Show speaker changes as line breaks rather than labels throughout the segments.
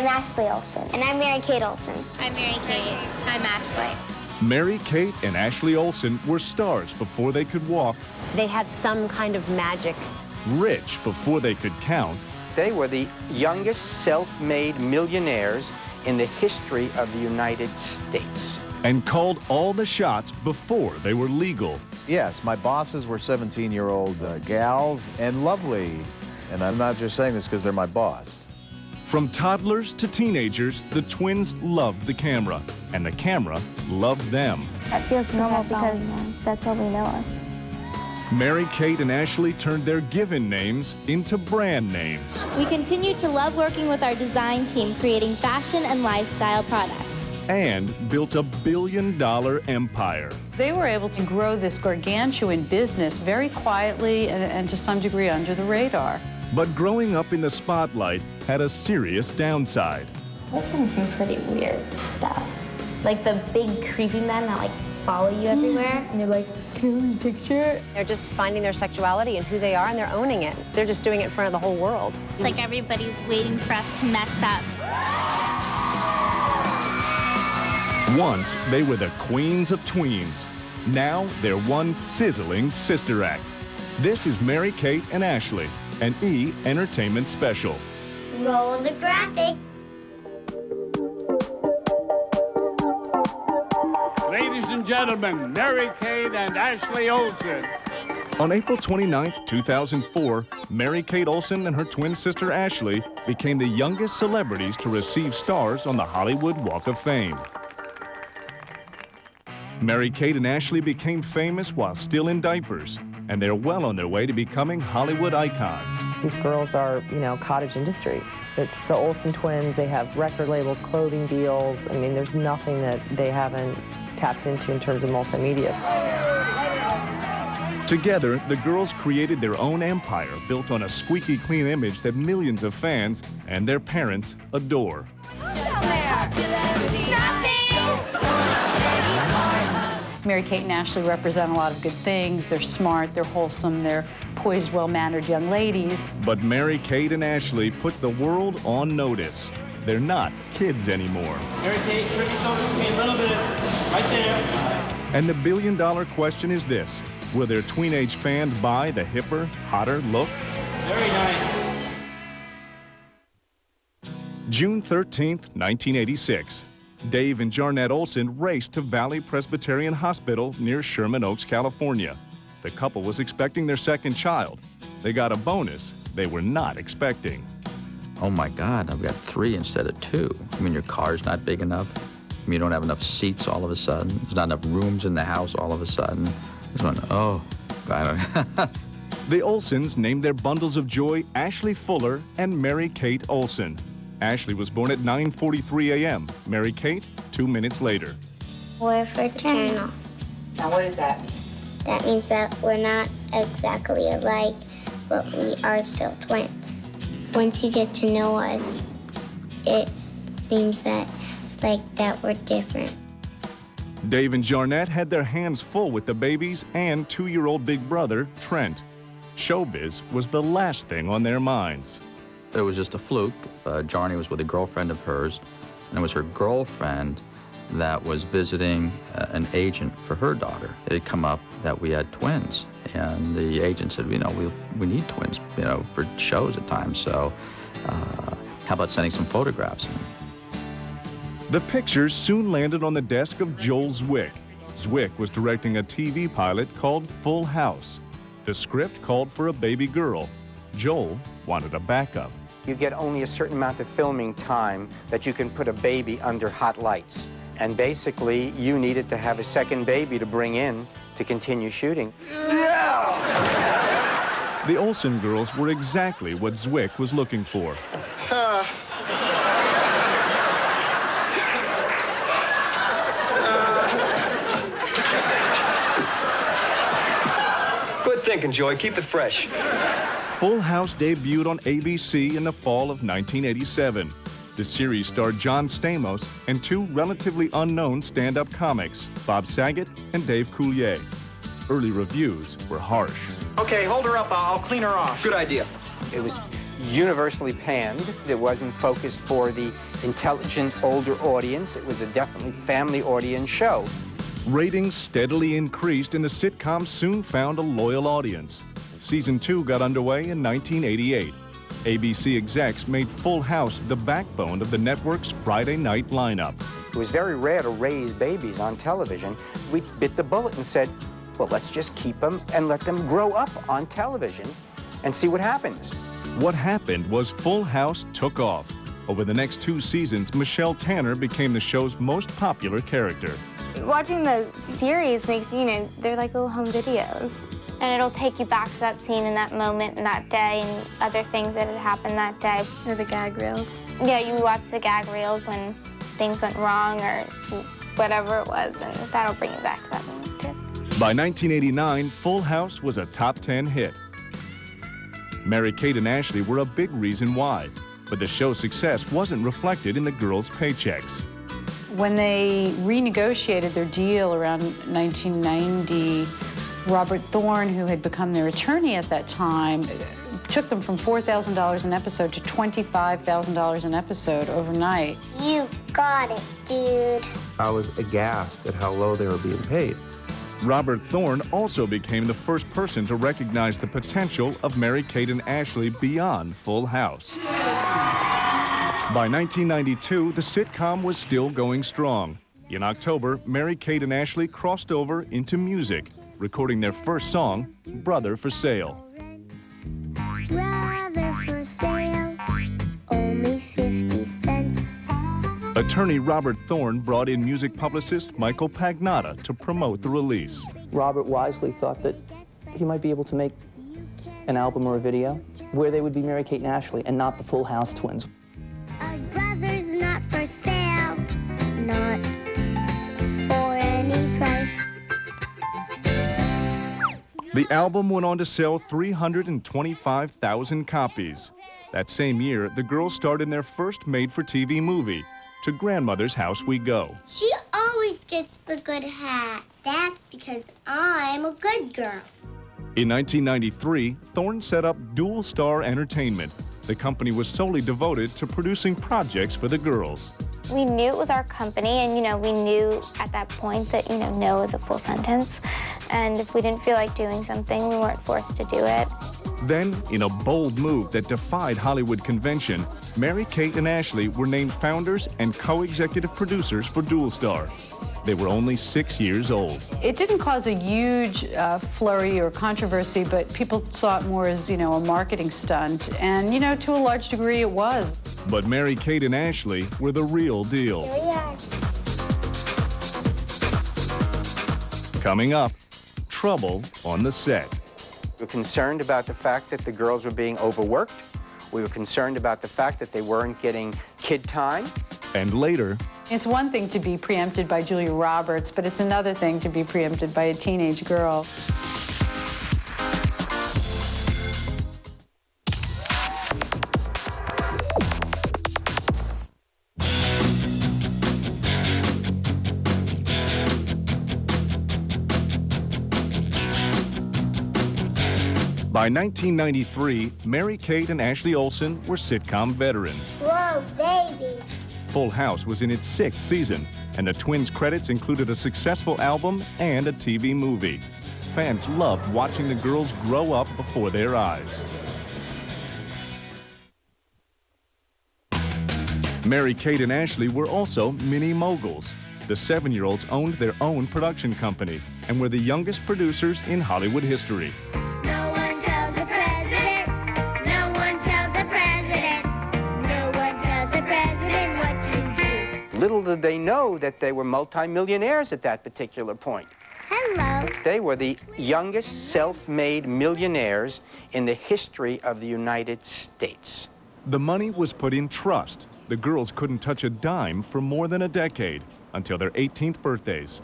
I'm Ashley Olsen.
And I'm Mary-Kate Olsen.
I'm Mary-Kate. I'm Ashley.
Mary-Kate and Ashley Olsen were stars before they could walk,
They had some kind of magic.
rich before they could count,
They were the youngest self-made millionaires in the history of the United States.
and called all the shots before they were legal.
Yes, my bosses were 17-year-old gals and lovely. And I'm not just saying this because they're my boss.
From toddlers to teenagers, the twins loved the camera, and the camera loved them.
That feels normal because that's all we know of.
Mary-Kate and Ashley turned their given names into brand names.
We continue to love working with our design team, creating fashion and lifestyle products.
And built a billion-dollar empire.
They were able to grow this gargantuan business very quietly and to some degree under the radar.
But growing up in the spotlight had a serious downside.
There's been some pretty weird stuff. Like the big creepy men that follow you everywhere. And they're like, can we take a picture?
They're just finding their sexuality and who they are, and they're owning it. They're just doing it in front of the whole world.
It's like everybody's waiting for us to mess up.
Once, they were the queens of tweens. Now, they're one sizzling sister act. This is Mary-Kate and Ashley, an E! Entertainment special.
Roll the graphic.
Ladies and gentlemen, Mary-Kate and Ashley Olsen.
On April 29, 2004, Mary-Kate Olsen and her twin sister Ashley became the youngest celebrities to receive stars on the Hollywood Walk of Fame. Mary-Kate and Ashley became famous while still in diapers, and they're well on their way to becoming Hollywood icons.
These girls are, cottage industries. It's the Olsen twins. They have record labels, clothing deals. I mean, there's nothing that they haven't tapped into in terms of multimedia.
Together, the girls created their own empire built on a squeaky clean image that millions of fans and their parents adore.
Mary-Kate and Ashley represent a lot of good things. They're smart, they're wholesome, they're poised, well-mannered young ladies.
But Mary-Kate and Ashley put the world on notice. They're not kids anymore.
Mary-Kate, turn your shoulders to me a little bit. Right there.
And the billion-dollar question is this: will their tween-age fans buy the hipper, hotter look?
Very nice.
June 13th, 1986. Dave and Jarnette Olsen raced to Valley Presbyterian Hospital near Sherman Oaks, California. The couple was expecting their second child. They got a bonus they were not expecting.
Oh my God, I've got 3 instead of 2. I mean, your car's not big enough. I mean, you don't have enough seats all of a sudden. There's not enough rooms in the house all of a sudden. Just went, oh, I don't.
The Olsens named their bundles of joy Ashley Fuller and Mary-Kate Olsen. Ashley was born at 9:43 a.m., Mary-Kate 2 minutes later.
We're fraternal.
Now, what does that mean?
That means that we're not exactly alike, but we are still twins. Once you get to know us, it seems that we're different.
Dave and Jarnette had their hands full with the babies and 2-year-old big brother, Trent. Showbiz was the last thing on their minds.
It was just a fluke. Jarnnie was with a girlfriend of hers, and it was her girlfriend that was visiting an agent for her daughter. It had come up that we had twins, and the agent said, we need twins, for shows at times, so how about sending some photographs in?
The pictures soon landed on the desk of Joel Zwick. Zwick was directing a TV pilot called Full House. The script called for a baby girl. Joel wanted a backup.
You get only a certain amount of filming time that you can put a baby under hot lights. And basically, you needed to have a second baby to bring in to continue shooting.
The Olsen girls were exactly what Zwick was looking for.
Good thinking, Joy. Keep it fresh.
Full House debuted on ABC in the fall of 1987. The series starred John Stamos and 2 relatively unknown stand-up comics, Bob Saget and Dave Coulier. Early reviews were harsh.
Okay, hold her up. I'll clean her off. Good idea.
It was universally panned. It wasn't focused for the intelligent older audience. It was a definitely family audience show.
Ratings steadily increased and the sitcom soon found a loyal audience. Season 2 got underway in 1988. ABC execs made Full House the backbone of the network's Friday night lineup.
It was very rare to raise babies on television. We bit the bullet and said, well, let's just keep them and let them grow up on television and see what happens.
What happened was Full House took off. Over the next 2 seasons, Michelle Tanner became the show's most popular character.
Watching the series makes, they're like little home videos. And it'll take you back to that scene and that moment and that day and other things that had happened that day. Or the gag reels. Yeah, you watch the gag reels when things went wrong or whatever it was, and that'll bring you back to that moment too.
By 1989, Full House was a top 10 hit. Mary-Kate and Ashley were a big reason why, but the show's success wasn't reflected in the girls' paychecks.
When they renegotiated their deal around 1990, Robert Thorne, who had become their attorney at that time, took them from $4,000 an episode to $25,000 an episode overnight.
You got it, dude.
I was aghast at how low they were being paid.
Robert Thorne also became the first person to recognize the potential of Mary-Kate and Ashley beyond Full House. By 1992, the sitcom was still going strong. In October, Mary-Kate and Ashley crossed over into music, recording their first song, Brother for Sale.
Brother for sale, only 50 cents.
Attorney Robert Thorne brought in music publicist Michael Pagnotta to promote the release.
Robert wisely thought that he might be able to make an album or a video where they would be Mary-Kate and Ashley and not the Full House twins.
Our brother's not for sale, not for any price.
The album went on to sell 325,000 copies. That same year, the girls starred in their first made-for-TV movie, To Grandmother's House We Go.
She always gets the good hat. That's because I'm a good girl.
In 1993, Thorne set up Dual Star Entertainment. The company was solely devoted to producing projects for the girls.
We knew it was our company, and we knew at that point that no is a full sentence. And if we didn't feel like doing something, we weren't forced to do it.
Then, in a bold move that defied Hollywood convention, Mary-Kate and Ashley were named founders and co-executive producers for Dual Star. They were only 6 years old.
It didn't cause a huge flurry or controversy, but people saw it more as, a marketing stunt. And, to a large degree, it was.
But Mary-Kate and Ashley were the real deal.
Here we are.
Coming up, trouble on the set.
We were concerned about the fact that the girls were being overworked. We were concerned about the fact that they weren't getting kid time.
And later,
it's one thing to be preempted by Julia Roberts, but it's another thing to be preempted by a teenage girl.
by 1993, Mary-Kate and Ashley Olsen were sitcom veterans.
Whoa, baby.
Full House was in its 6th season, and the twins' credits included a successful album and a TV movie. Fans loved watching the girls grow up before their eyes. Mary-Kate and Ashley were also mini moguls. The 7-year-olds owned their own production company and were the youngest producers in Hollywood history.
No one tells the president. No one tells the president. No one tells the president what to do.
Little did they know that they were multimillionaires at that particular point.
Hello.
They were the youngest self-made millionaires in the history of the United States.
The money was put in trust. The girls couldn't touch a dime for more than a decade, until their 18th birthdays.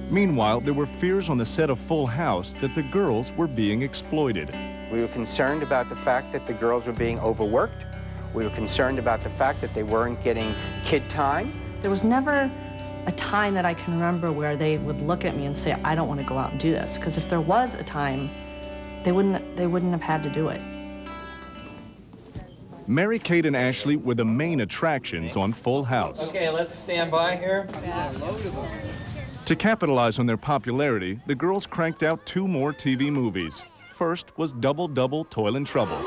Meanwhile, there were fears on the set of Full House that the girls were being exploited.
We were concerned about the fact that the girls were being overworked. We were concerned about the fact that they weren't getting kid time.
There was never a time that I can remember where they would look at me and say, I don't want to go out and do this. Because if there was a time, they wouldn't have had to do it.
Mary-Kate and Ashley were the main attractions on Full House.
Okay, let's stand by here.
To capitalize on their popularity, the girls cranked out 2 more TV movies. First was Double Double Toil and Trouble.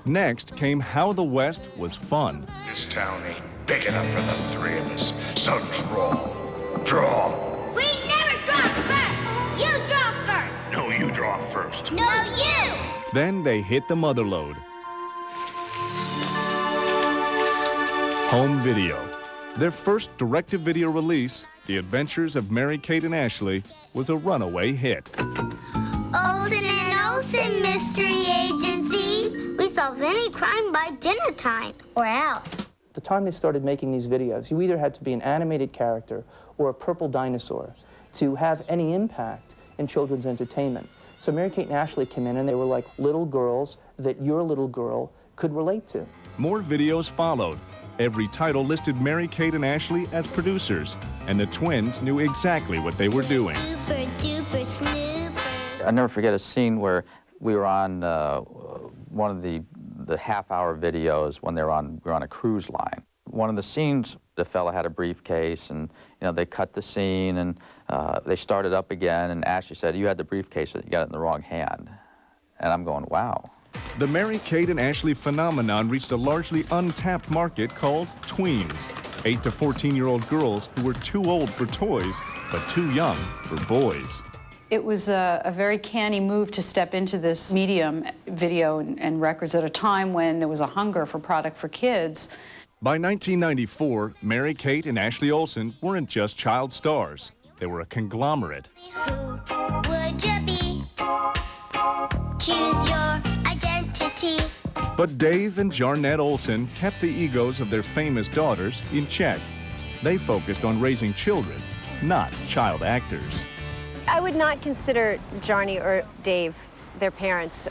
Next came How the West Was Fun.
This town ain't big enough for the 3 of us, so draw. Draw.
We never draw first. You draw first.
No, you draw first.
No, you.
Then they hit the mother lode. Home video. Their first direct-to-video release, The Adventures of Mary-Kate and Ashley, was a runaway hit.
Olsen and Olsen Mystery Agency. We solve any crime by dinner time, or else.
The time they started making these videos, you either had to be an animated character or a purple dinosaur to have any impact in children's entertainment. So Mary-Kate and Ashley came in and they were like little girls that your little girl could relate to.
More videos followed. Every title listed Mary-Kate and Ashley as producers, and the twins knew exactly what they were doing.
Super duper snooper.
I'll never forget a scene where we were on one of the half-hour videos when we were on a cruise line. One of the scenes, the fella had a briefcase, and they cut the scene, and they started up again, and Ashley said, "You had the briefcase, you got it in the wrong hand." And I'm going, wow.
The Mary-Kate and Ashley phenomenon reached a largely untapped market called tweens, 8 to 14-year-old girls who were too old for toys, but too young for boys.
It was a very canny move to step into this medium, video and records, at a time when there was a hunger for product for kids.
By 1994, Mary-Kate and Ashley Olsen weren't just child stars. They were a conglomerate.
Who would you be? Choose your identity.
But Dave and Jarnette Olsen kept the egos of their famous daughters in check. They focused on raising children, not child actors.
I would not consider Jarny or Dave their parents,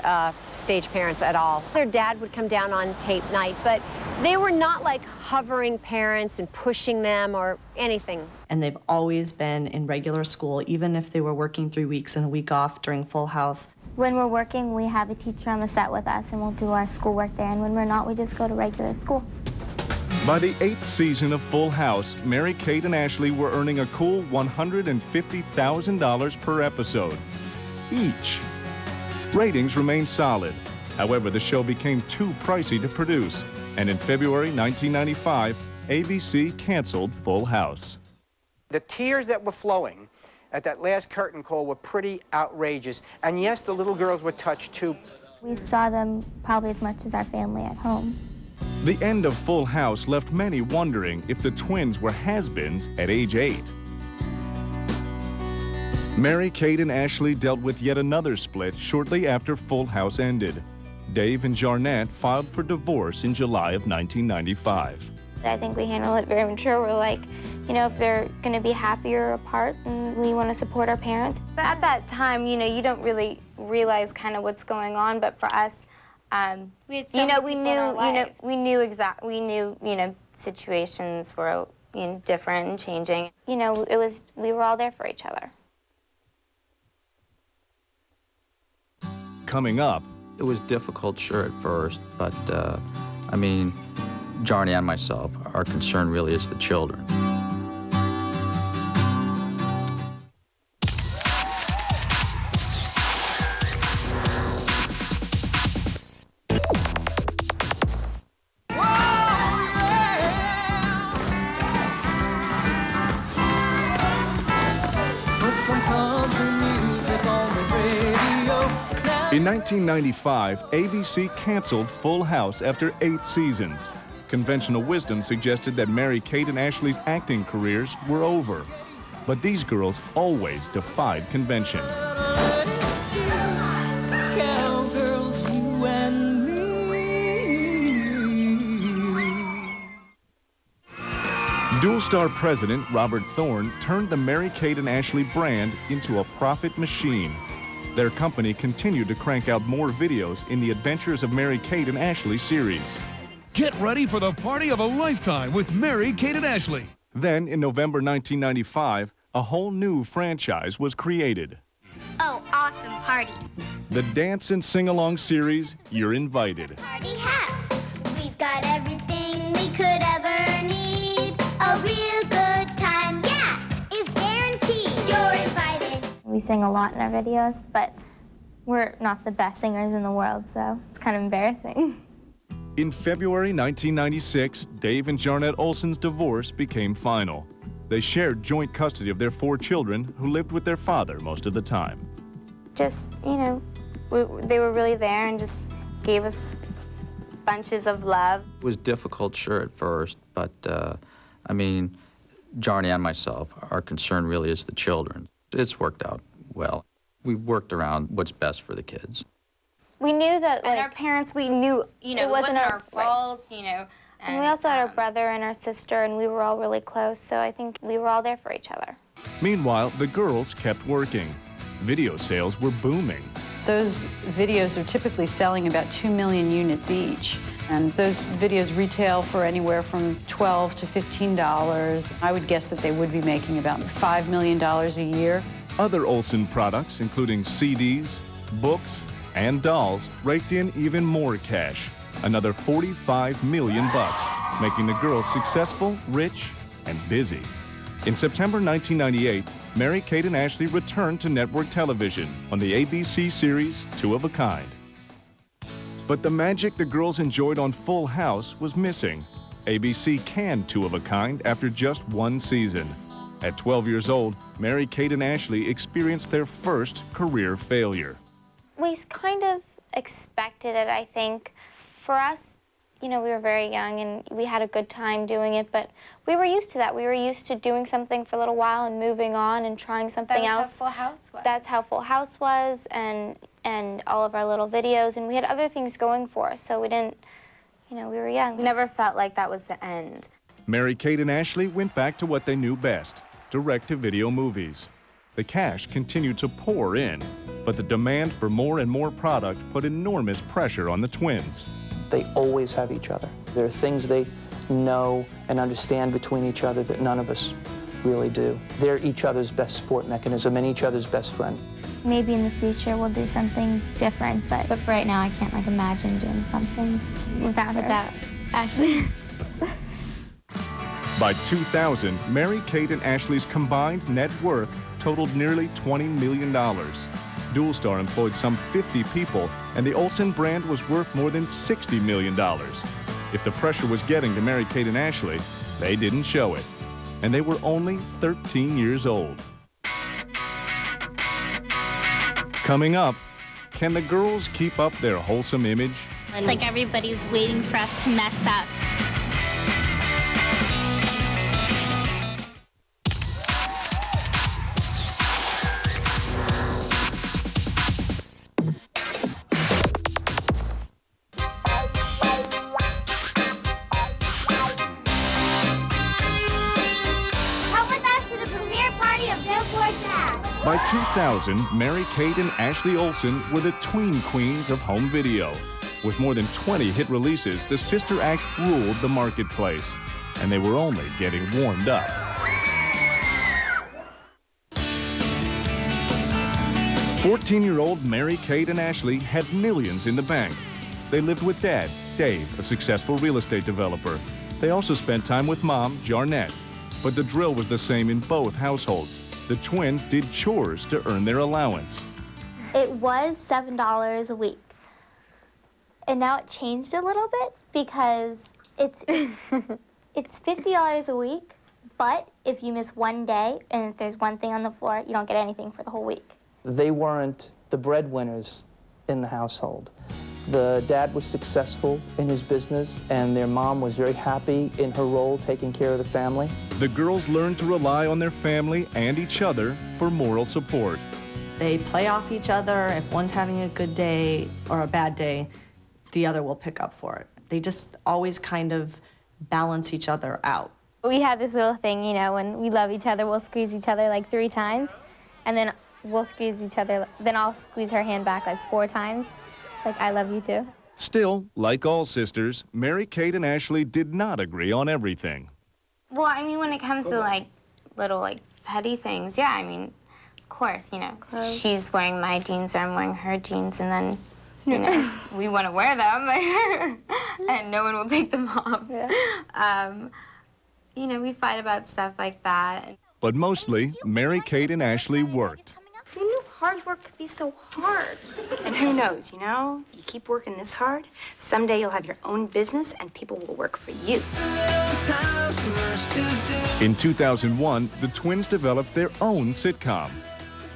stage parents at all. Their dad would come down on tape night, but they were not like hovering parents and pushing them or anything.
And they've always been in regular school, even if they were working 3 weeks and a week off during Full House.
When we're working, we have a teacher on the set with us, and we'll do our schoolwork there. And when we're not, we just go to regular school.
By the 8th season of Full House, Mary-Kate and Ashley were earning a cool $150,000 per episode each. Ratings remained solid. However, the show became too pricey to produce, and in February 1995, ABC canceled Full House.
The tears that were flowing at that last curtain call were pretty outrageous, and yes, the little girls were touched too.
We saw them probably as much as our family at home.
The end of Full House left many wondering if the twins were has-beens at age 8. Mary-Kate and Ashley dealt with yet another split shortly after Full House ended. Dave and Jarnette filed for divorce in July of 1995.
I think we handle it very mature. We're like, if they're going to be happier apart, and we want to support our parents. But at that time, you don't really realize kind of what's going on. But for us, we knew situations were different and changing. We were all there for each other.
Coming up,
it was difficult, sure, at first, but Jarny and myself, our concern really is the children.
In 1995, ABC canceled Full House after 8 seasons. Conventional wisdom suggested that Mary-Kate and Ashley's acting careers were over. But these girls always defied convention. Dual-star president Robert Thorne turned the Mary-Kate and Ashley brand into a profit machine. Their company continued to crank out more videos in the Adventures of Mary-Kate and Ashley series.
Get ready for the party of a lifetime with Mary-Kate and Ashley.
Then, in November 1995, a whole new franchise was created.
Oh,
awesome parties.
The dance and sing-along series, You're Invited.
Party hats. We've got everything we could ever need. A real good time, yeah, is guaranteed. You're invited.
We sing a lot in our videos, but we're not the best singers in the world, so it's kind of embarrassing.
In February 1996, Dave and Jarnette Olsen's divorce became final. They shared joint custody of their 4 children, who lived with their father most of the time.
Just, you know, they were really there and just gave us bunches of love.
It was difficult, sure, at first, but, I mean, Jarny and myself, our concern really is the children. It's worked out well. We've worked around what's best for the kids.
We knew that, like, our parents, we knew,
you know, it wasn't our fault, you know.
And we also had our brother and our sister, and we were all really close, so I think we were all there for each other.
Meanwhile, the girls kept working. Video sales were booming.
Those videos are typically selling about 2 million units each. And those videos retail for anywhere from $12 to $15. I would guess that they would be making about $5 million a year.
Other Olsen products, including CDs, books, and dolls, raked in even more cash, another $45 million, making the girls successful, rich, and busy. In September 1998, Mary-Kate and Ashley returned to network television on the ABC series 2 of a Kind. But the magic the girls enjoyed on Full House was missing. ABC canned 2 of a Kind after just 1 season. At 12 years old, Mary-Kate and Ashley experienced their first career failure.
We kind of expected it, I think. For us, you know, we were very young and we had a good time doing it, but we were used to that. We were used to doing something for a little while and moving on and trying something else.
That's how Full House was.
That's how Full House was, and all of our little videos, and we had other things going for us, so we didn't, you know, we were young.
We never felt like that was the end.
Mary-Kate and Ashley went back to what they knew best, direct-to-video movies. The cash continued to pour in, but the demand for more and more product put enormous pressure on the twins.
They always have each other. There are things they know and understand between each other that none of us really do. They're each other's best support mechanism and each other's best friend.
Maybe in the future we'll do something different, but for right now I can't, like, imagine doing something without Ashley.
By 2000, Mary-Kate and Ashley's combined net worth totaled nearly $20 million. Dual Star employed some 50 people, and the Olsen brand was worth more than $60 million. If the pressure was getting to Mary-Kate and Ashley, they didn't show it. And they were only 13 years old. Coming up, can the girls keep up their wholesome image?
It's like everybody's waiting for us to mess up.
By 2000, Mary-Kate and Ashley Olsen were the tween queens of home video. With more than 20 hit releases, the sister act ruled the marketplace, and they were only getting warmed up. "14-year-old Mary-Kate and Ashley had millions in the bank. They lived with Dad, Dave, a successful real estate developer. They also spent time with Mom, Jarnette. But the drill was the same in both households. The twins did chores to earn their allowance.
It was $7 a week. And now it changed a little bit because it's $50 a week, but if you miss one day and if there's one thing on the floor, you don't get anything for the whole week.
They weren't the breadwinners in the household. The dad was successful in his business, and their mom was very happy in her role taking care of the family.
The girls learned to rely on their family and each other for moral support.
They play off each other. If one's having a good day or a bad day, the other will pick up for it. They just always kind of balance each other out.
We have this little thing, you know, when we love each other, we'll squeeze each other like 3 times, and then we'll squeeze each other, then I'll squeeze her hand back like 4 times. It's like, I love you too.
Still, like all sisters, Mary-Kate and Ashley did not agree on everything.
Well, I mean, when it comes to, like, little, like, petty things, yeah, I mean,
Of course, you know, she's wearing my jeans or I'm wearing her jeans, and then, you know, we want to wear them, and no one will take them off. Yeah. You know, we fight about stuff like that.
But mostly, Mary-Kate and Ashley worked.
Who knew hard work could be so hard? And who knows, you know? You keep working this hard, someday you'll have your own business and people will work for you.
In 2001, the twins developed their own sitcom.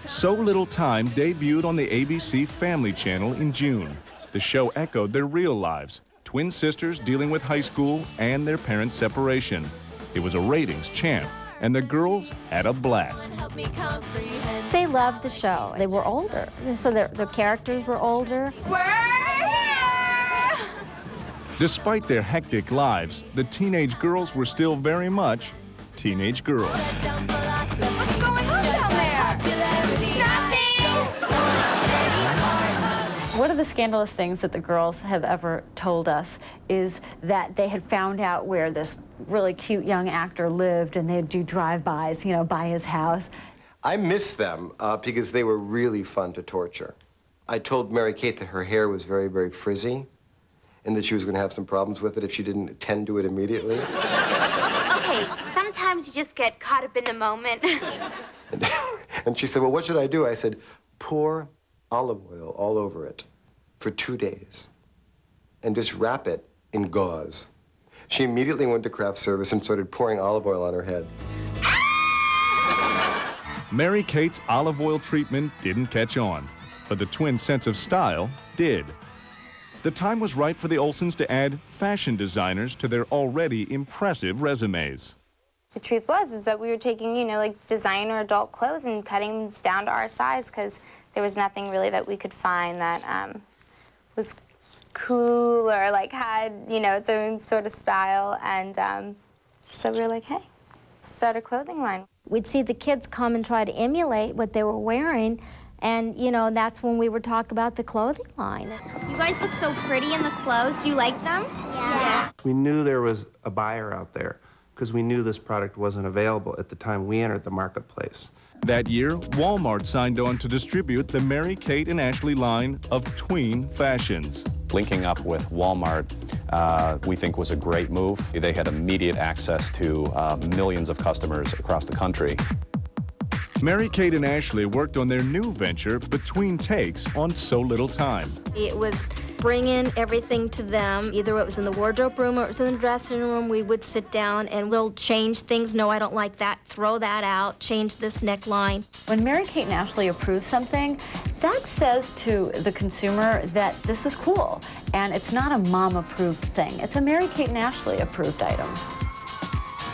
So Little Time debuted on the ABC Family Channel in June. The show echoed their real lives, twin sisters dealing with high school and their parents' separation. It was a ratings champ, and the girls had a blast.
They loved the show. They were older, so their characters were older.
Despite their hectic lives, the teenage girls were still very much teenage girls.
What's going on down there?
One of the scandalous things that the girls have ever told us is that they had found out where this really cute young actor lived, and they'd do drive-bys, you know, by his house.
I miss them because they were really fun to torture. I told Mary-Kate that her hair was very, very frizzy and that she was going to have some problems with it if she didn't attend to it immediately.
Okay, sometimes you just get caught up in the moment.
And she said, well, what should I do? I said, pour olive oil all over it for 2 days and just wrap it in gauze. She immediately went to craft service and started pouring olive oil on her head.
Mary-Kate's olive oil treatment didn't catch on, but the twins' sense of style did. The time was right for the Olsens to add fashion designers to their already impressive resumes.
The truth is that we were taking, you know, like designer adult clothes and cutting them down to our size, because there was nothing really that we could find that was cool or like had, you know, its own sort of style. And so we were like, hey, start a clothing line.
We'd see the kids come and try to emulate what they were wearing, and, you know, that's when we would talk about the clothing line.
You guys look so pretty in the clothes. Do you like them?
Yeah. We knew there was a buyer out there because we knew this product wasn't available at the time we entered the marketplace.
That year, Walmart signed on to distribute the Mary-Kate and Ashley line of tween fashions.
Linking up with Walmart, we think was a great move. They had immediate access to millions of customers across the country.
Mary-Kate and Ashley worked on their new venture, Between Takes, on So Little Time.
It was bringing everything to them. Either it was in the wardrobe room or it was in the dressing room. We would sit down and we'll change things. No, I don't like that. Throw that out. Change this neckline.
When Mary-Kate and Ashley approve something, that says to the consumer that this is cool. And it's not a mom-approved thing. It's a Mary-Kate and Ashley approved item.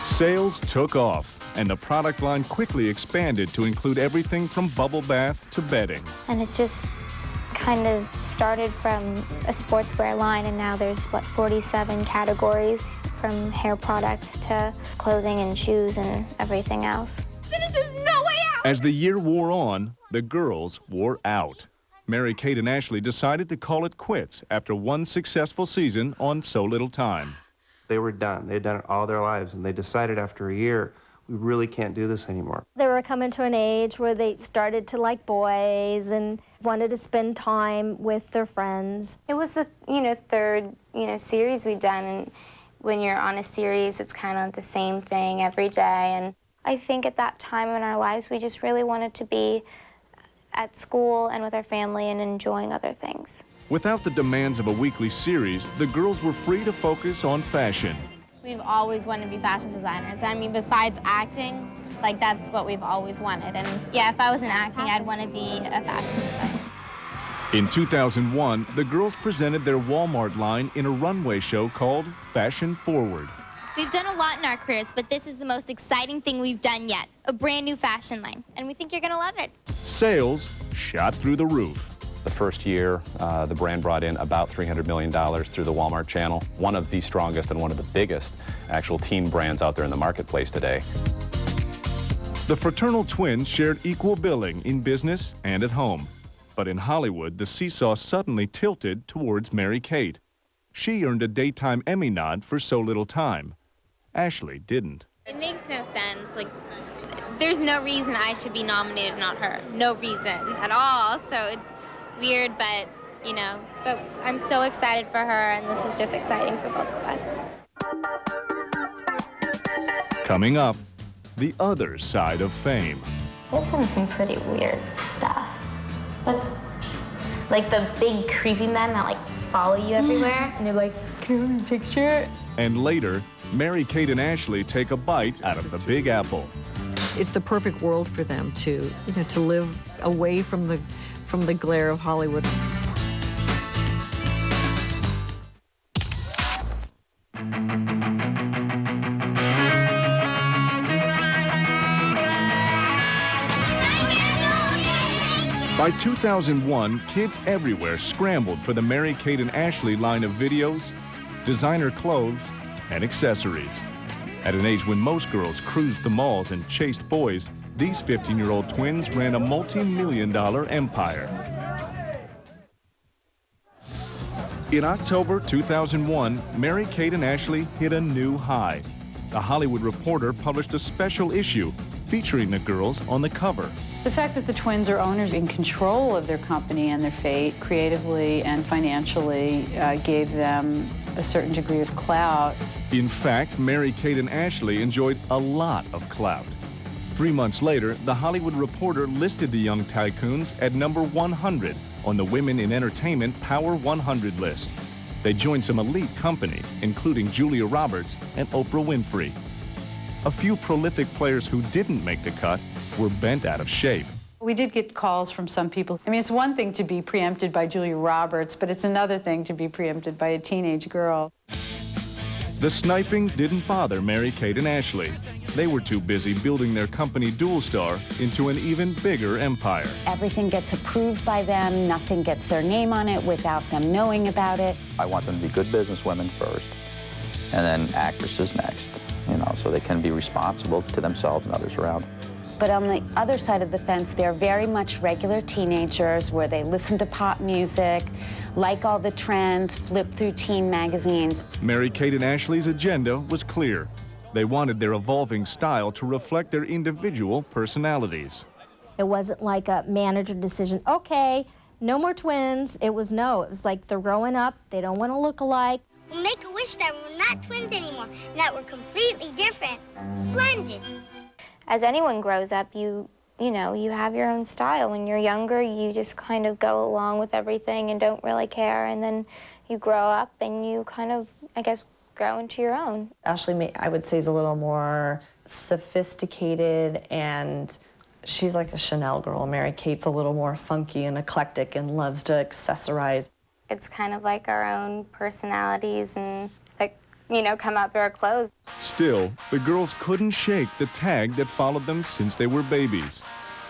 Sales took off, and the product line quickly expanded to include everything from bubble bath to bedding.
And it just kind of started from a sportswear line, and now there's, what, 47 categories, from hair products to clothing and shoes and everything else.
There's just no way out!
As the year wore on, the girls wore out. Mary-Kate and Ashley decided to call it quits after one successful season on So Little Time.
They were done. They had done it all their lives, and they decided after a year, we really can't do this anymore.
They were coming to an age where they started to like boys and wanted to spend time with their friends.
It was the, you know, third, you know, series we'd done, and when you're on a series, it's kind of the same thing every day. And I think at that time in our lives, we just really wanted to be at school and with our family and enjoying other things.
Without the demands of a weekly series, the girls were free to focus on fashion.
We've always wanted to be fashion designers. I mean, besides acting, like, that's what we've always wanted. And yeah, if I was in acting, I'd want to be a fashion designer.
In 2001, the girls presented their Walmart line in a runway show called Fashion Forward.
We've done a lot in our careers, but this is the most exciting thing we've done yet, a brand new fashion line. And we think you're going to love it.
Sales shot through the roof.
The first year, the brand brought in about $300 million through the Walmart channel. One of the strongest and one of the biggest actual teen brands out there in the marketplace today.
The fraternal twins shared equal billing in business and at home. But in Hollywood, the seesaw suddenly tilted towards Mary-Kate. She earned a Daytime Emmy nod for So Little Time. Ashley didn't.
It makes no sense. Like, there's no reason I should be nominated, not her. No reason at all. So it's weird, but, you know, but I'm so excited for her, and this is just exciting for both of us.
Coming up, the other side of fame.
There's been some pretty weird stuff. Like the big creepy men that like follow you everywhere. And they're like, can you have a picture?
And later, Mary-Kate and Ashley take a bite out of the Big Apple.
It's the perfect world for them to, to live away from the glare of Hollywood.
By 2001, kids everywhere scrambled for the Mary-Kate and Ashley line of videos, designer clothes, and accessories. At an age when most girls cruised the malls and chased boys, these 15-year-old twins ran a multi-million-dollar empire. In October 2001, Mary-Kate and Ashley hit a new high. The Hollywood Reporter published a special issue featuring the girls on the cover.
The fact that the twins are owners in control of their company and their fate, creatively and financially, gave them a certain degree of clout.
In fact, Mary-Kate and Ashley enjoyed a lot of clout. 3 months later, The Hollywood Reporter listed the young tycoons at number 100 on the Women in Entertainment Power 100 list. They joined some elite company, including Julia Roberts and Oprah Winfrey. A few prolific players who didn't make the cut were bent out of shape.
We did get calls from some people. I mean, it's one thing to be preempted by Julia Roberts, but it's another thing to be preempted by a teenage girl.
The sniping didn't bother Mary-Kate and Ashley. They were too busy building their company Dual Star into an even bigger empire.
Everything gets approved by them. Nothing gets their name on it without them knowing about it.
I want them to be good businesswomen first, and then actresses next, so they can be responsible to themselves and others around.
But on the other side of the fence, they're very much regular teenagers where they listen to pop music, like all the trends, flip through teen magazines.
Mary-Kate and Ashley's agenda was clear. They wanted their evolving style to reflect their individual personalities.
It wasn't like a manager decision, okay, no more twins. It was no, it was like they're growing up, they don't want to look alike.
We'll make a wish that we're not twins anymore, that we're completely different. Splendid.
As anyone grows up, you have your own style. When you're younger, you just kind of go along with everything and don't really care. And then you grow up and you kind of, I guess, grow into your own.
Ashley, I would say, is a little more sophisticated, and she's like a Chanel girl. Mary-Kate's a little more funky and eclectic and loves to accessorize.
It's kind of like our own personalities and, come out through our clothes.
Still, the girls couldn't shake the tag that followed them since they were babies,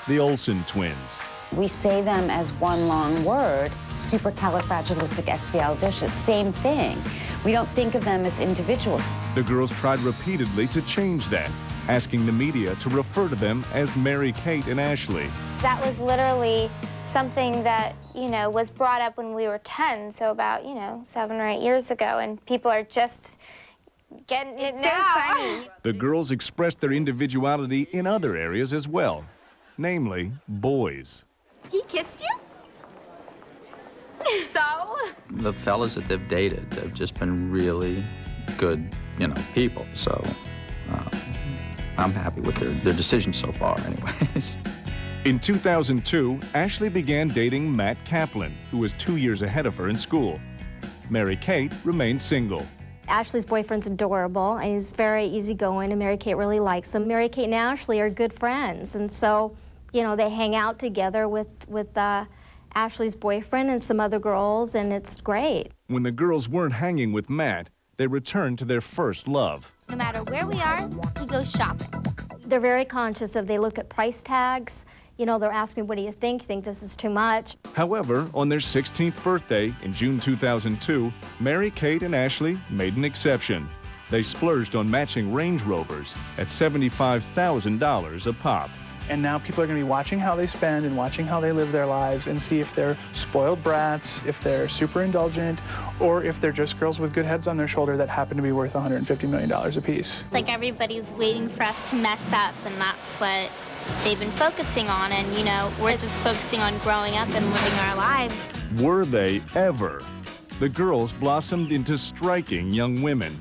the Olsen twins.
We say them as one long word, supercalifragilisticexpialidocious, same thing. We don't think of them as individuals.
The girls tried repeatedly to change that, asking the media to refer to them as Mary-Kate and Ashley.
That was literally something that, was brought up when we were 10, so about, 7 or 8 years ago, and people are just getting it now. Funny.
The girls expressed their individuality in other areas as well, namely boys.
He kissed you? So?
The fellas that they've dated have just been really good, people. So I'm happy with their decision so far anyways.
In 2002, Ashley began dating Matt Kaplan, who was 2 years ahead of her in school. Mary-Kate remained single.
Ashley's boyfriend's adorable, and he's very easygoing, and Mary-Kate really likes him. Mary-Kate and Ashley are good friends, and so, they hang out together with Ashley's boyfriend and some other girls, and it's great.
When the girls weren't hanging with Matt, they returned to their first love.
No matter where we are, we go shopping.
They're very conscious of, they look at price tags. They're asking me, what do you think this is too much?
However, on their 16th birthday in June 2002, Mary-Kate and Ashley made an exception. They splurged on matching Range Rovers at $75,000 a pop.
And now people are going to be watching how they spend and watching how they live their lives and see if they're spoiled brats, if they're super indulgent, or if they're just girls with good heads on their shoulder that happen to be worth $150 million apiece.
Like everybody's waiting for us to mess up, and that's what they've been focusing on. And, you know, we're just focusing on growing up and living our lives.
Were they ever? The girls blossomed into striking young women.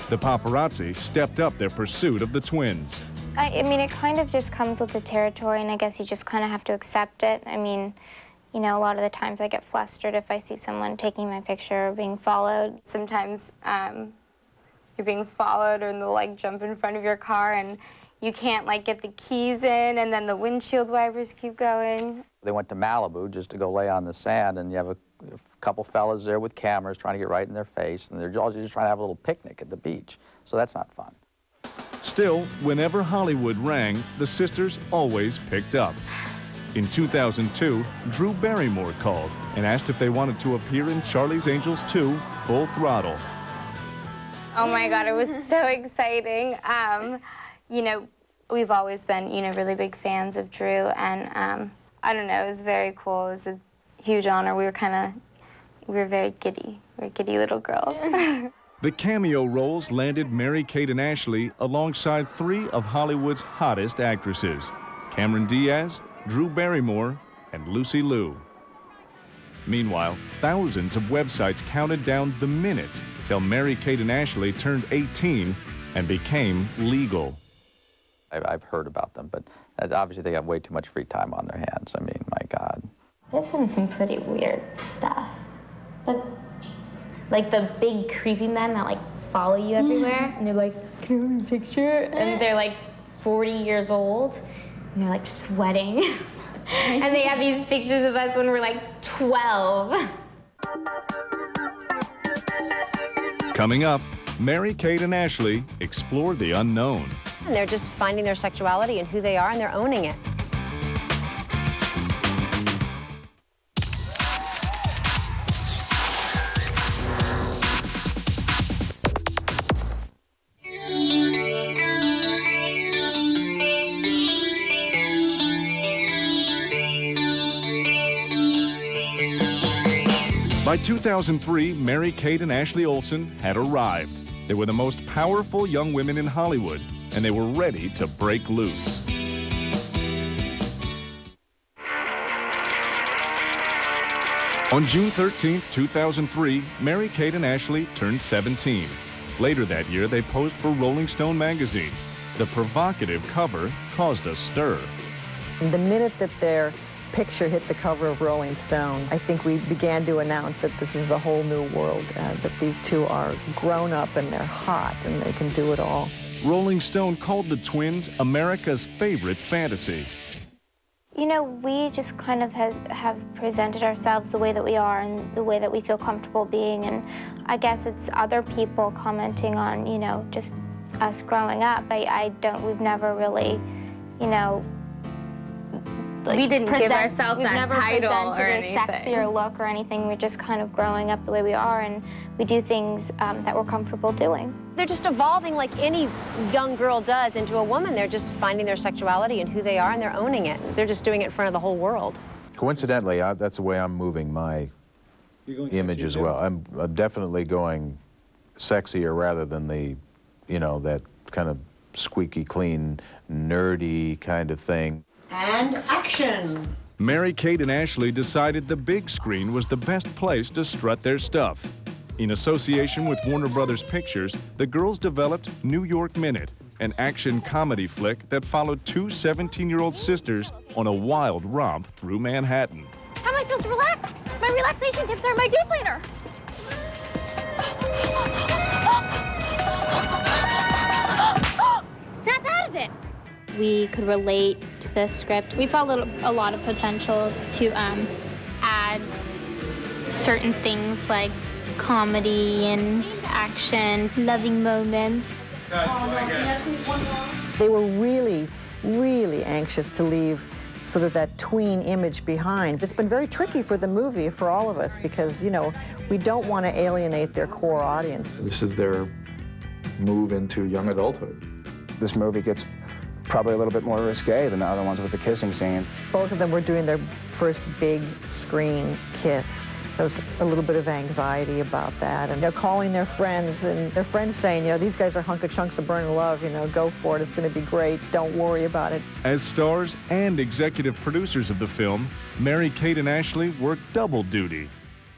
The paparazzi stepped up their pursuit of the twins.
I mean, it kind of just comes with the territory, and I guess you just kind of have to accept it. I mean, you know, a lot of the times I get flustered if I see someone taking my picture or being followed. Sometimes you're being followed or they'll, like, jump in front of your car and you can't, like, get the keys in, and then the windshield wipers keep going.
They went to Malibu just to go lay on the sand, and you have a couple fellas there with cameras trying to get right in their face, and they're all just trying to have a little picnic at the beach. So that's not fun.
Still, whenever Hollywood rang, the sisters always picked up. In 2002, Drew Barrymore called and asked if they wanted to appear in Charlie's Angels 2, Full Throttle.
Oh my God, it was so exciting. You know, we've always been, you know, really big fans of Drew, and I don't know, it was very cool. It was a huge honor. We were very giddy. We were giddy little girls.
The cameo roles landed Mary-Kate and Ashley alongside 3 of Hollywood's hottest actresses, Cameron Diaz, Drew Barrymore, and Lucy Liu. Meanwhile, thousands of websites counted down the minutes till Mary-Kate and Ashley turned 18 and became legal.
I've heard about them, but obviously they got way too much free time on their hands. I mean, my God.
There's been some pretty weird stuff, but like the big creepy men that like follow you everywhere, and they're like, "Can I have a picture?" And they're like 40 years old, and they're like sweating, and they have these pictures of us when we're like 12.
Coming up, Mary-Kate and Ashley explore the unknown.
And they're just finding their sexuality and who they are, and they're owning it.
By 2003, Mary-Kate and Ashley Olsen had arrived. They were the most powerful young women in Hollywood, and they were ready to break loose. On June 13, 2003, Mary-Kate and Ashley turned 17. Later that year, they posed for Rolling Stone magazine. The provocative cover caused a stir.
The minute that their picture hit the cover of Rolling Stone, I think we began to announce that this is a whole new world, that these two are grown up and they're hot and they can do it all.
Rolling Stone called the twins America's favorite fantasy.
You know, we just kind of have presented ourselves the way that we are and the way that we feel comfortable being, and I guess it's other people commenting on, you know, just us growing up. We've never really, you know, like
we didn't give ourselves that title or anything.
We've never presented a sexier look or anything. We're just kind of growing up the way we are, and we do things that we're comfortable doing.
They're just evolving like any young girl does into a woman. They're just finding their sexuality and who they are, and they're owning it. They're just doing it in front of the whole world.
Coincidentally, that's the way I'm moving my image as well. I'm definitely going sexier rather than the, you know, that kind of squeaky clean, nerdy kind of thing.
And action!
Mary-Kate and Ashley decided the big screen was the best place to strut their stuff. In association with Warner Brothers Pictures, the girls developed New York Minute, an action comedy flick that followed 2 17-year-old sisters on a wild romp through Manhattan.
How am I supposed to relax? My relaxation tips are in my day planner. Snap out of it!
We could relate to the script. We saw a lot of potential to add certain things like comedy and action, loving moments.
They were really, really anxious to leave sort of that tween image behind. It's been very tricky for the movie, for all of us, because, you know, we don't want to alienate their core audience.
This is their move into young adulthood.
This movie gets
probably a little bit more risque than the other ones with the kissing scenes.
Both of them were doing their first big screen kiss. There was a little bit of anxiety about that, and they're calling their friends, and their friends saying, you know, these guys are hunk of chunks of burning love, you know, go for it, it's going to be great, don't worry about it.
As stars and executive producers of the film, Mary-Kate and Ashley worked double duty.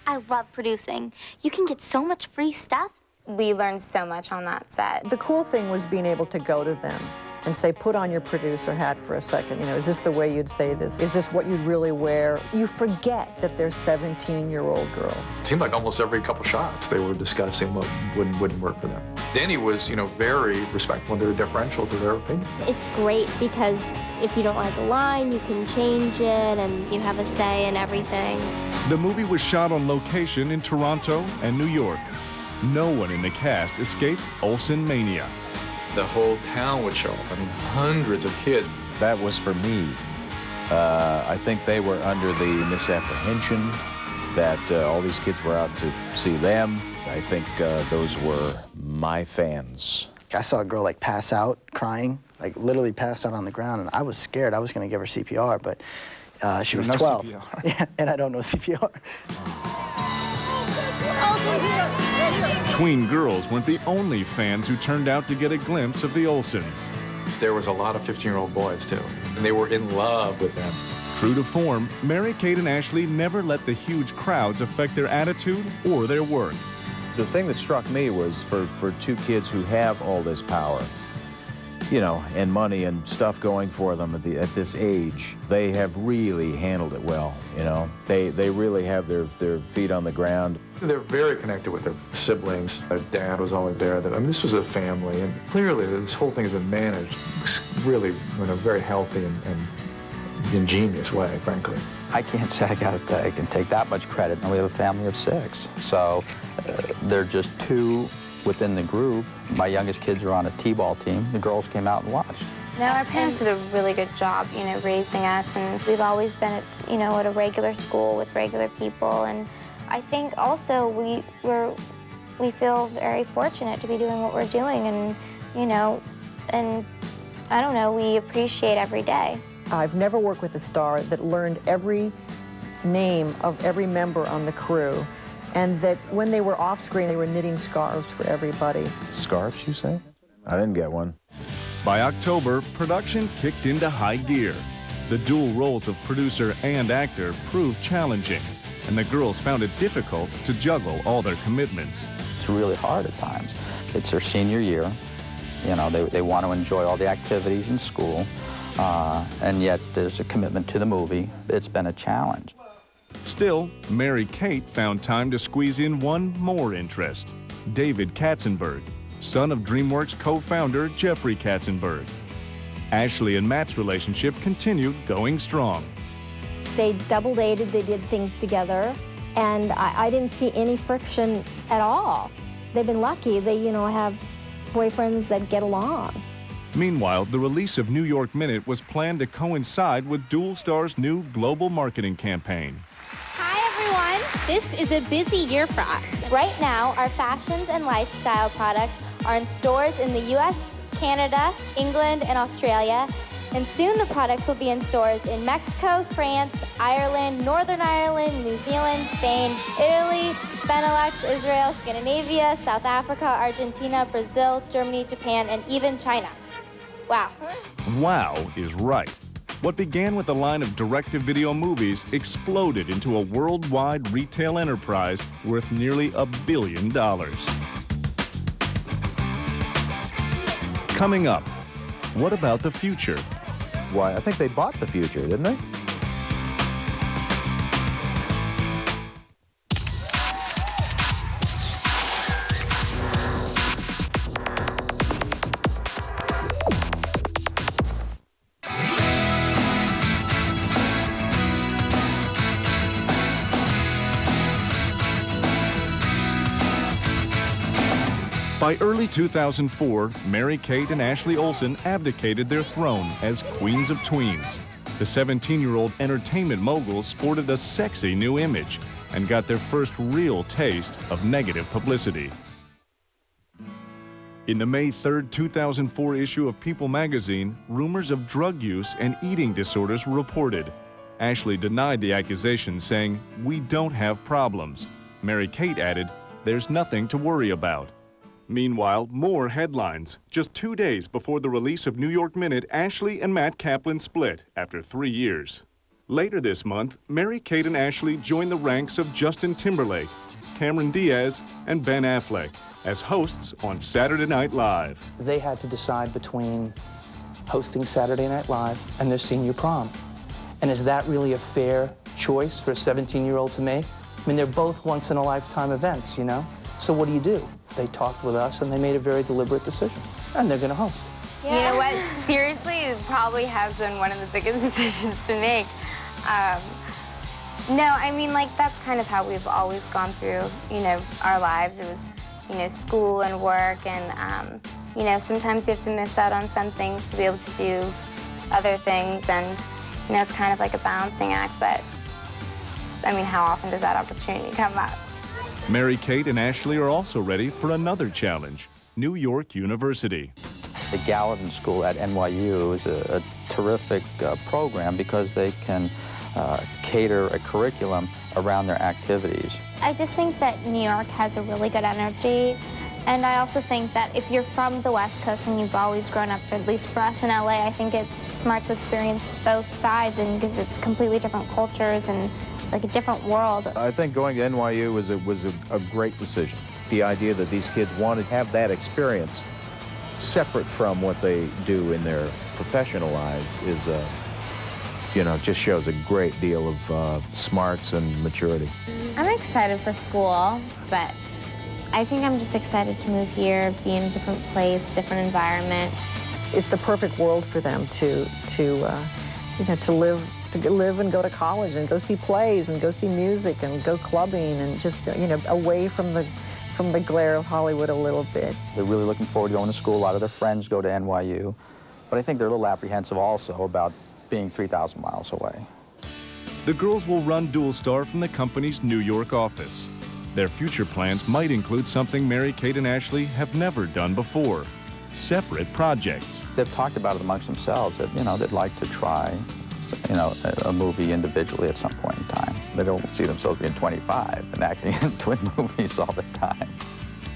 I love producing. You can get so much free stuff. We learned so much on that set.
The cool thing was being able to go to them and say, put on your producer hat for a second. You know, is this the way you'd say this? Is this what you'd really wear? You forget that they're 17-year-old girls.
It seemed like almost every couple shots they were discussing what wouldn't work for them. Danny was, you know, very respectful. They were deferential to their opinions.
It's great because if you don't like a line, you can change it and you have a say in everything.
The movie was shot on location in Toronto and New York. No one in the cast escaped Olsen mania.
The whole town would show up. I mean, hundreds of kids.
That was for me. I think they were under the misapprehension that all these kids were out to see them. I think those were my fans.
I saw a girl like pass out crying, like literally passed out on the ground, and I was scared. I was going to give her CPR, but she was 12. CPR. Yeah, and I don't know CPR.
Tween girls weren't the only fans who turned out to get a glimpse of the Olsens.
There was a lot of 15-year-old boys, too, and they were in love with them.
True to form, Mary-Kate and Ashley never let the huge crowds affect their attitude or their work.
The thing that struck me was for two kids who have all this power, you know, and money and stuff going for them at this age, they have really handled it well, you know. They really have their feet on the ground.
They're very connected with their siblings. Their dad was always there. I mean, this was a family, and clearly this whole thing has been managed really in a very healthy and ingenious way, frankly.
I can't say I can take that much credit. And we have a family of 6, so they're just 2 within the group. My youngest kids are on a t-ball team. The girls came out and watched.
No, our parents did a really good job, you know, raising us, and we've always been at, you know, at a regular school with regular people, and I think also we feel very fortunate to be doing what we're doing, and, you know, and I don't know, we appreciate every day.
I've never worked with a star that learned every name of every member on the crew, and that when they were off screen, they were knitting scarves for everybody.
Scarves, you say? I didn't get one.
By October, production kicked into high gear. The dual roles of producer and actor proved challenging, and the girls found it difficult to juggle all their commitments.
It's really hard at times. It's their senior year. You know, they want to enjoy all the activities in school, and yet there's a commitment to the movie. It's been a challenge.
Still, Mary-Kate found time to squeeze in one more interest, David Katzenberg, son of DreamWorks co-founder Jeffrey Katzenberg. Ashley and Matt's relationship continued going strong.
They double dated, they did things together, and I didn't see any friction at all. They've been lucky. They, you know, have boyfriends that get along.
Meanwhile, the release of New York Minute was planned to coincide with Dual Star's new global marketing campaign.
Hi, everyone. This is a busy year for us. Right now, our fashions and lifestyle products are in stores in the U.S., Canada, England, and Australia. And soon the products will be in stores in Mexico, France, Ireland, Northern Ireland, New Zealand, Spain, Italy, Benelux, Israel, Scandinavia, South Africa, Argentina, Brazil, Germany, Japan, and even China. Wow.
Wow is right. What began with a line of direct-to-video movies exploded into a worldwide retail enterprise worth nearly $1 billion. Coming up, what about the future?
Why, I think they bought the future, didn't they?
By early 2004, Mary-Kate and Ashley Olsen abdicated their throne as queens of tweens. The 17-year-old entertainment moguls sported a sexy new image and got their first real taste of negative publicity. In the May 3, 2004 issue of People magazine, rumors of drug use and eating disorders were reported. Ashley denied the accusation, saying, "We don't have problems." Mary-Kate added, "There's nothing to worry about." Meanwhile, more headlines. Just 2 days before the release of New York Minute, Ashley and Matt Kaplan split after 3 years. Later this month, Mary-Kate and Ashley joined the ranks of Justin Timberlake, Cameron Diaz, and Ben Affleck as hosts on Saturday Night Live.
They had to decide between hosting Saturday Night Live and their senior prom. And is that really a fair choice for a 17-year-old to make? I mean, they're both once-in-a-lifetime events, you know? So what do? They talked with us, and they made a very deliberate decision, and they're going to host.
Yeah. You know what? Seriously, it probably has been one of the biggest decisions to make. No, I mean, like, that's kind of how we've always gone through, you know, our lives. It was, you know, school and work, and, you know, sometimes you have to miss out on some things to be able to do other things, and, you know, it's kind of like a balancing act, but, I mean, how often does that opportunity come up?
Mary-Kate and Ashley are also ready for another challenge, New York University.
The Gallatin School at NYU is a terrific program because they can cater a curriculum around their activities.
I just think that New York has a really good energy, and I also think that if you're from the West Coast and you've always grown up, at least for us in LA, I think it's smart to experience both sides, and because it's completely different cultures and like a different world.
I think going to NYU was a great decision. The idea that these kids want to have that experience separate from what they do in their professional lives is, you know, just shows a great deal of smarts and maturity.
I'm excited for school, but I think I'm just excited to move here, be in a different place, different environment.
It's the perfect world for them to live and go to college and go see plays and go see music and go clubbing and just, you know, away from the glare of Hollywood a little bit.
They're really looking forward to going to school. A lot of their friends go to NYU, but I think they're a little apprehensive also about being 3,000 miles away.
The girls will run Dual Star from the company's New York office. Their future plans might include something Mary-Kate and Ashley have never done before, separate projects.
They've talked about it amongst themselves that, you know, they'd like to try, you know, a movie individually at some point in time. They don't see themselves being 25 and acting in twin movies all the time.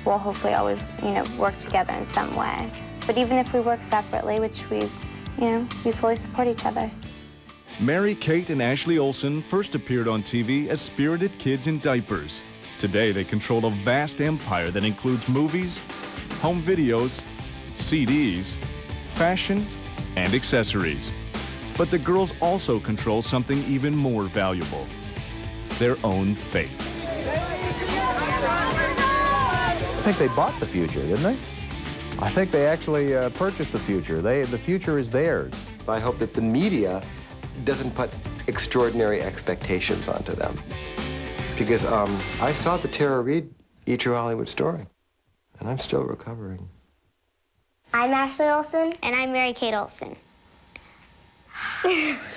We'll hopefully always, you know, work together in some way. But even if we work separately, which we, you know, we fully support each other.
Mary-Kate and Ashley Olsen first appeared on TV as spirited kids in diapers. Today, they control a vast empire that includes movies, home videos, CDs, fashion, and accessories. But the girls also control something even more valuable, their own fate.
I think they bought the future, didn't they? I think they actually purchased the future. The future is theirs.
I hope that the media doesn't put extraordinary expectations onto them. Because I saw the Tara Reid Eat Your Hollywood Story, and I'm still recovering.
I'm Ashley Olsen.
And I'm Mary-Kate Olsen.
I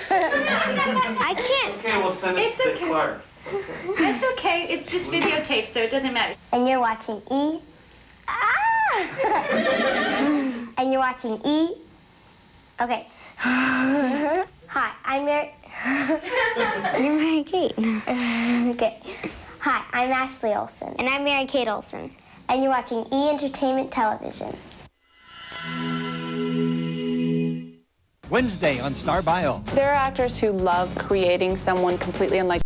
can't.
Okay, we'll send it to Clark.
It's okay. It's just videotape, so it doesn't matter.
And you're watching E. And you're watching E. Okay. Hi, I'm
You're Mary-Kate.
Okay. Hi, I'm Ashley Olsen.
And I'm Mary-Kate Olsen.
And you're watching E Entertainment Television.
Wednesday on Star Bio.
There are actors who love creating someone completely unlike